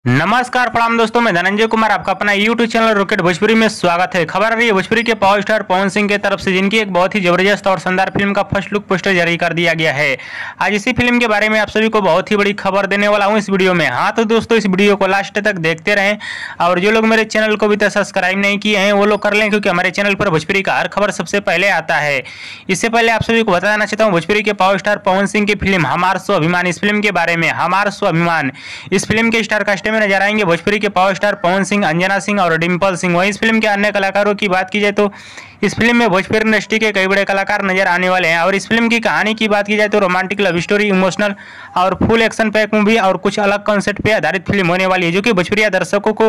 नमस्कार प्रणाम दोस्तों, मैं धनंजय कुमार आपका अपना यूट्यूब चैनल रॉकेट भोजपुरी में स्वागत है। खबर आ रही है भोजपुरी के पावर स्टार पवन सिंह के तरफ से, जिनकी एक बहुत ही जबरदस्त और शानदार फिल्म का फर्स्ट लुक पोस्टर जारी कर दिया गया है। आज इसी फिल्म के बारे में आप सभी को बहुत ही बड़ी खबर देने वाला हूं इस वीडियो में। हाँ तो दोस्तों, इस वीडियो को लास्ट तक देखते रहें और जो लोग मेरे चैनल को अभी तक सब्सक्राइब नहीं किए हैं वो लोग कर लें, क्योंकि हमारे चैनल पर भोजपुरी का हर खबर सबसे पहले आता है। इससे पहले आप सभी को बताना चाहता हूँ भोजपुरी के पावर स्टार पवन सिंह की फिल्म हमार स्वाभिमान, इस फिल्म के बारे में। हमार स्वाभिमान इस फिल्म के स्टार कास्ट में नजर आएंगे भोजपुरी के पावर स्टार पवन सिंह, अंजना सिंह और डिम्पल सिंह। वहीं इस फिल्म के अन्य कलाकारों की बात की जाए तो इस फिल्म में भोजपुरी इंडस्ट्री के कई बड़े कलाकार नजर आने वाले हैं। और इस फिल्म की कहानी की बात की जाए तो रोमांटिक लव स्टोरी, इमोशनल और फुल एक्शन पैक मूवी और कुछ अलग कॉन्सेप्ट पे आधारित फिल्म होने वाली है, जो कि भोजपुरी दर्शकों को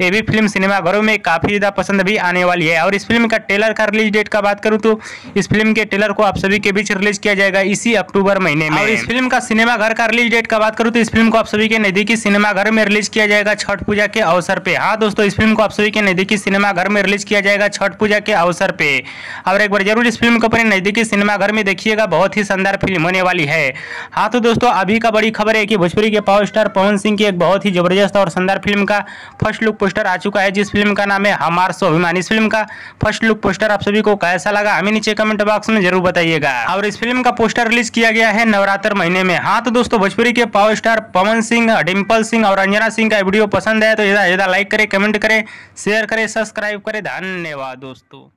ये भी फिल्म सिनेमाघरों में काफी ज्यादा पसंद भी आने वाली है। और इस फिल्म का ट्रेलर का रिलीज डेट का बात करूं तो इस फिल्म के ट्रेलर को आप सभी के बीच रिलीज किया जाएगा इसी अक्टूबर महीने में। और इस फिल्म का सिनेमाघर का रिलीज डेट का बात करूं तो इस फिल्म को आप सभी के नजदीकी सिनेमाघर में रिलीज किया जाएगा छठ पूजा के अवसर पे। हाँ दोस्तों, इस फिल्म को आप सभी के नजदीकी सिनेमाघर में रिलीज किया जाएगा छठ पूजा के अवसर पे। और एक बार जरूर इस फिल्म को अपने नजदीकी सिनेमाघर में देखिएगा, बहुत ही शानदार फिल्म होने वाली है। हाँ तो दोस्तों, अभी का बड़ी खबर है कि भोजपुरी के पावर स्टार पवन सिंह की एक बहुत ही जबरदस्त और शानदार फिल्म का फर्स्ट लुक पोस्टर आ चुका है, जिस फिल्म का नाम है हमार स्वाभिमान। इस फिल्म का फर्स्ट लुक पोस्टर आप सभी को कैसा लगा हमें नीचे कमेंट बॉक्स में जरूर बताइएगा। और इस फिल्म का पोस्टर रिलीज किया गया है नवरात्र महीने में। हाँ तो दोस्तों, भोजपुरी के पावर स्टार पवन सिंह, डिम्पल सिंह और अंजना सिंह का वीडियो पसंद है तो ज्यादा लाइक करें, कमेंट करें, शेयर करें, सब्सक्राइब करें। धन्यवाद दोस्तों।